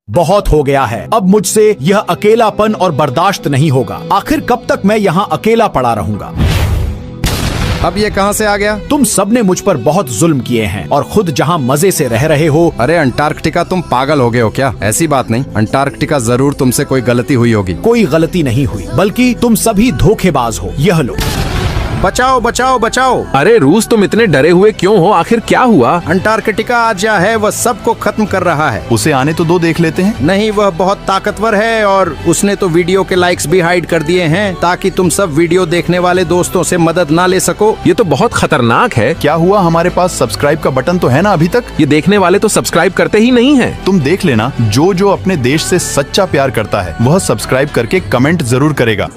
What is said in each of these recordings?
बहुत हो गया है, अब मुझसे यह अकेलापन और बर्दाश्त नहीं होगा। आखिर कब तक मैं यहाँ अकेला पड़ा रहूंगा? अब ये कहां से आ गया? तुम सबने मुझ पर बहुत जुल्म किए हैं और खुद जहाँ मजे से रह रहे हो। अरे अंटार्कटिका, तुम पागल हो गए हो क्या? ऐसी बात नहीं, अंटार्कटिका जरूर तुमसे कोई गलती हुई होगी। कोई गलती नहीं हुई, बल्कि तुम सभी धोखेबाज हो। यह लो। बचाओ बचाओ बचाओ। अरे रूस, तुम इतने डरे हुए क्यों हो? आखिर क्या हुआ? अंटार्कटिका आज जो है वह सबको खत्म कर रहा है। उसे आने तो दो, देख लेते हैं। नहीं, वह बहुत ताकतवर है और उसने तो वीडियो के लाइक्स भी हाइड कर दिए हैं ताकि तुम सब वीडियो देखने वाले दोस्तों से मदद ना ले सको। ये तो बहुत खतरनाक है। क्या हुआ? हमारे पास सब्सक्राइब का बटन तो है ना अभी तक। ये देखने वाले तो सब्सक्राइब करते ही नहीं हैं। तुम देख लेना, जो अपने देश से सच्चा प्यार करता है वह सब्सक्राइब करके कमेंट जरूर करेगा।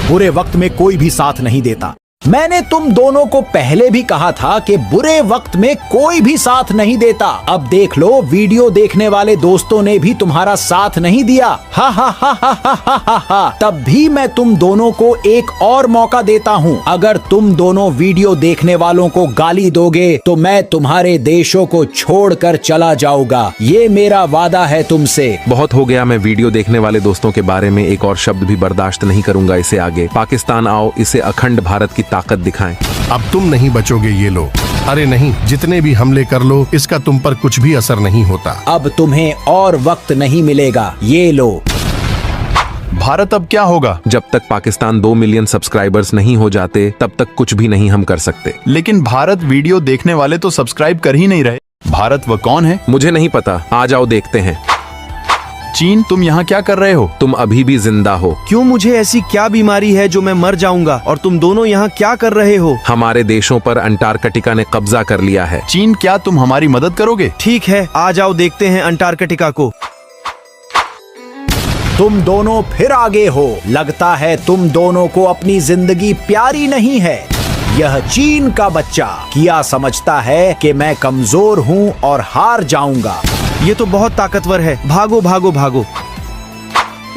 बुरे वक्त में कोई भी साथ नहीं देता। मैंने तुम दोनों को पहले भी कहा था कि बुरे वक्त में कोई भी साथ नहीं देता। अब देख लो, वीडियो देखने वाले दोस्तों ने भी तुम्हारा साथ नहीं दिया। हा हा हा हा हा हा हा हा। तब भी मैं तुम दोनों को एक और मौका देता हूँ। अगर तुम दोनों वीडियो देखने वालों को गाली दोगे तो मैं तुम्हारे देशों को छोड़कर चला जाऊंगा। ये मेरा वादा है तुमसे। बहुत हो गया। मैं वीडियो देखने वाले दोस्तों के बारे में एक और शब्द भी बर्दाश्त नहीं करूंगा। इसे आगे पाकिस्तान आओ, इसे अखंड भारत की ताकत दिखाएं। अब तुम नहीं बचोगे ये लो। अरे नहीं, जितने भी हमले कर लो इसका तुम पर कुछ भी असर नहीं होता। अब तुम्हें और वक्त नहीं मिलेगा, ये लो। भारत अब क्या होगा? जब तक पाकिस्तान 2 मिलियन सब्सक्राइबर्स नहीं हो जाते तब तक कुछ भी नहीं हम कर सकते। लेकिन भारत वीडियो देखने वाले तो सब्सक्राइब कर ही नहीं रहे। भारत वह कौन है? मुझे नहीं पता, आ जाओ देखते हैं। चीन, तुम यहाँ क्या कर रहे हो? तुम अभी भी जिंदा हो। क्यों? मुझे ऐसी क्या बीमारी है जो मैं मर जाऊंगा? और तुम दोनों यहाँ क्या कर रहे हो? हमारे देशों पर अंटार्कटिका ने कब्जा कर लिया है। चीन, क्या तुम हमारी मदद करोगे? ठीक है, आ जाओ देखते हैं अंटार्कटिका को। तुम दोनों फिर आगे हो। लगता है तुम दोनों को अपनी जिंदगी प्यारी नहीं है। यह चीन का बच्चा क्या समझता है कि मैं कमजोर हूँ और हार जाऊंगा। ये तो बहुत ताकतवर है। भागो भागो भागो।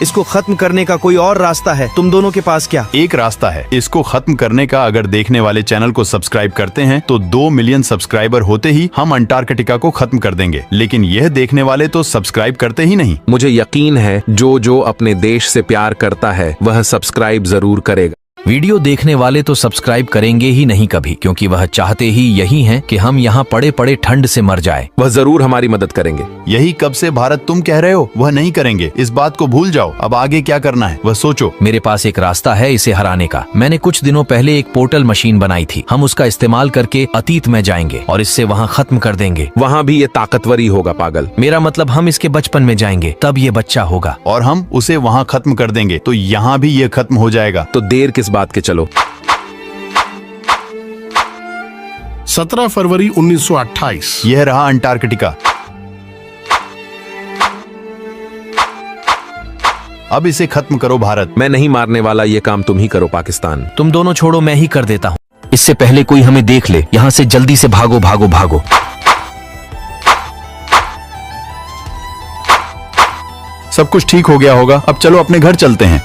इसको खत्म करने का कोई और रास्ता है तुम दोनों के पास क्या? एक रास्ता है इसको खत्म करने का। अगर देखने वाले चैनल को सब्सक्राइब करते हैं तो 2 मिलियन सब्सक्राइबर होते ही हम अंटार्कटिका को खत्म कर देंगे। लेकिन यह देखने वाले तो सब्सक्राइब करते ही नहीं। मुझे यकीन है जो अपने देश से प्यार करता है वह सब्सक्राइब जरूर करेगा। वीडियो देखने वाले तो सब्सक्राइब करेंगे ही नहीं कभी, क्योंकि वह चाहते ही यही हैं कि हम यहाँ पड़े पड़े ठंड से मर जाएं। वह जरूर हमारी मदद करेंगे। यही कब से भारत तुम कह रहे हो, वह नहीं करेंगे। इस बात को भूल जाओ। अब आगे क्या करना है वह सोचो। मेरे पास एक रास्ता है इसे हराने का। मैंने कुछ दिनों पहले एक पोर्टल मशीन बनाई थी। हम उसका इस्तेमाल करके अतीत में जाएंगे और इससे वहाँ खत्म कर देंगे। वहाँ भी ये ताकतवर ही होगा पागल। मेरा मतलब हम इसके बचपन में जाएंगे, तब ये बच्चा होगा और हम उसे वहाँ खत्म कर देंगे तो यहाँ भी ये खत्म हो जाएगा। तो देर किस बात के, चलो। 17 फरवरी 1928। यह रहा अंटार्कटिका। अब इसे खत्म करो भारत। मैं नहीं मारने वाला, ये काम तुम ही करो पाकिस्तान। तुम दोनों छोड़ो, मैं ही कर देता हूँ। इससे पहले कोई हमें देख ले। यहाँ से जल्दी से भागो भागो भागो। सब कुछ ठीक हो गया होगा। अब चलो अपने घर चलते हैं।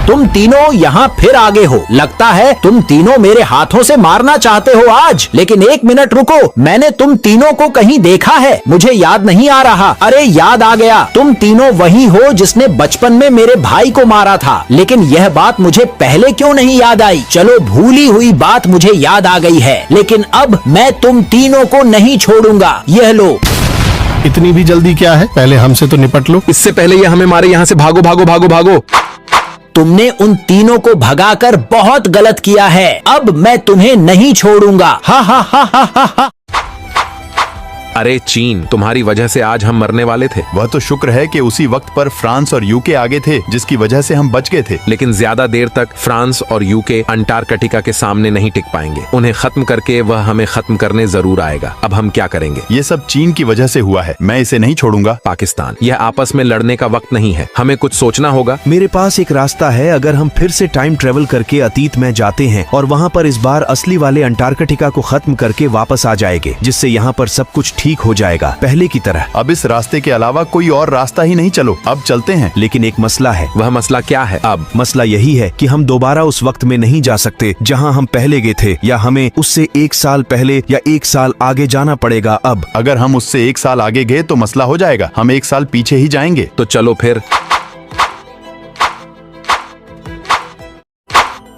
तुम तीनों यहाँ फिर आगे हो। लगता है तुम तीनों मेरे हाथों से मारना चाहते हो आज। लेकिन एक मिनट रुको, मैंने तुम तीनों को कहीं देखा है। मुझे याद नहीं आ रहा। अरे याद आ गया, तुम तीनों वही हो जिसने बचपन में मेरे भाई को मारा था। लेकिन यह बात मुझे पहले क्यों नहीं याद आई? चलो, भूली हुई बात मुझे याद आ गई है। लेकिन अब मैं तुम तीनों को नहीं छोड़ूंगा। यह लो। इतनी भी जल्दी क्या है? पहले हमसे तो निपट लो। इससे पहले ये हमें मारे। यहाँ से भागो भागो भागो भागो। तुमने उन तीनों को भगाकर बहुत गलत किया है। अब मैं तुम्हें नहीं छोड़ूंगा। हा हा हा हा हा हा। अरे चीन, तुम्हारी वजह से आज हम मरने वाले थे। वह तो शुक्र है कि उसी वक्त पर फ्रांस और यूके आगे थे, जिसकी वजह से हम बच गए थे। लेकिन ज्यादा देर तक फ्रांस और यूके अंटार्कटिका के सामने नहीं टिक पाएंगे। उन्हें खत्म करके वह हमें खत्म करने जरूर आएगा। अब हम क्या करेंगे? ये सब चीन की वजह से हुआ है। मैं इसे नहीं छोड़ूंगा। पाकिस्तान, यह आपस में लड़ने का वक्त नहीं है। हमें कुछ सोचना होगा। मेरे पास एक रास्ता है। अगर हम फिर से टाइम ट्रेवल करके अतीत में जाते हैं और वहाँ पर इस बार असली वाले अंटार्कटिका को खत्म करके वापस आ जाएंगे, जिससे यहाँ पर सब कुछ ठीक हो जाएगा पहले की तरह। अब इस रास्ते के अलावा कोई और रास्ता ही नहीं, चलो अब चलते हैं। लेकिन एक मसला है। वह मसला क्या है? अब मसला यही है कि हम दोबारा उस वक्त में नहीं जा सकते जहां हम पहले गए थे, या हमें उससे 1 साल पहले या 1 साल आगे जाना पड़ेगा। अब अगर हम उससे 1 साल आगे गए तो मसला हो जाएगा, हम 1 साल पीछे ही जाएंगे। तो चलो फिर।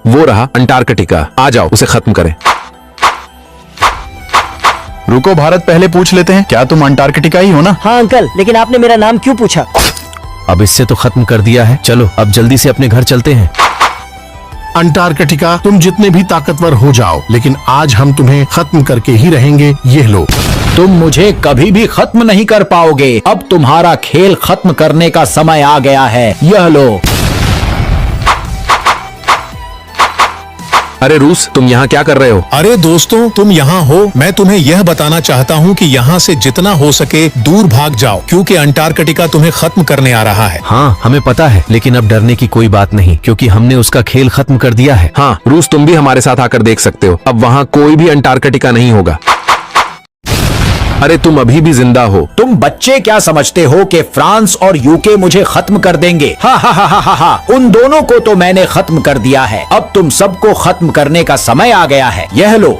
वो रहा अंटार्कटिका, आ जाओ उसे खत्म करें। रुको भारत, पहले पूछ लेते हैं, क्या तुम अंटार्कटिका ही हो ना? हाँ अंकल, लेकिन आपने मेरा नाम क्यों पूछा? अब इससे तो खत्म कर दिया है। चलो अब जल्दी से अपने घर चलते हैं। अंटार्कटिका, तुम जितने भी ताकतवर हो जाओ, लेकिन आज हम तुम्हें खत्म करके ही रहेंगे। ये लो। तुम मुझे कभी भी खत्म नहीं कर पाओगे। अब तुम्हारा खेल खत्म करने का समय आ गया है। यह लो। अरे रूस, तुम यहाँ क्या कर रहे हो? अरे दोस्तों, तुम यहाँ हो, मैं तुम्हें यह बताना चाहता हूँ कि यहाँ से जितना हो सके दूर भाग जाओ, क्योंकि अंटार्कटिका तुम्हें खत्म करने आ रहा है। हाँ हमें पता है, लेकिन अब डरने की कोई बात नहीं, क्योंकि हमने उसका खेल खत्म कर दिया है। हाँ रूस, तुम भी हमारे साथ आकर देख सकते हो। अब वहाँ कोई भी अंटार्कटिका नहीं होगा। अरे तुम अभी भी जिंदा हो। तुम बच्चे क्या समझते हो कि फ्रांस और यूके मुझे खत्म कर देंगे? हा हा हा हा हा। उन दोनों को तो मैंने खत्म कर दिया है। अब तुम सबको खत्म करने का समय आ गया है। यह लो।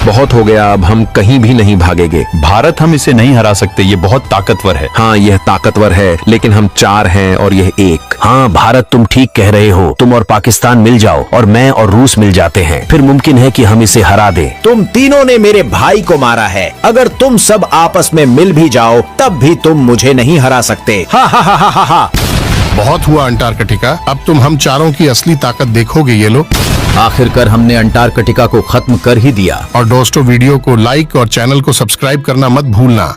बहुत हो गया, अब हम कहीं भी नहीं भागेंगे। भारत, हम इसे नहीं हरा सकते, ये बहुत ताकतवर है। हाँ यह ताकतवर है, लेकिन हम 4 हैं और यह 1। हाँ भारत, तुम ठीक कह रहे हो। तुम और पाकिस्तान मिल जाओ और मैं और रूस मिल जाते हैं, फिर मुमकिन है कि हम इसे हरा दें। तुम तीनों ने मेरे भाई को मारा है। अगर तुम सब आपस में मिल भी जाओ तब भी तुम मुझे नहीं हरा सकते। हा हा हा हा हा हा। बहुत हुआ अंटार्कटिका, अब तुम हम चारों की असली ताकत देखोगे। ये लो। आखिरकार हमने अंटार्कटिका को खत्म कर ही दिया। और दोस्तों, वीडियो को लाइक और चैनल को सब्सक्राइब करना मत भूलना।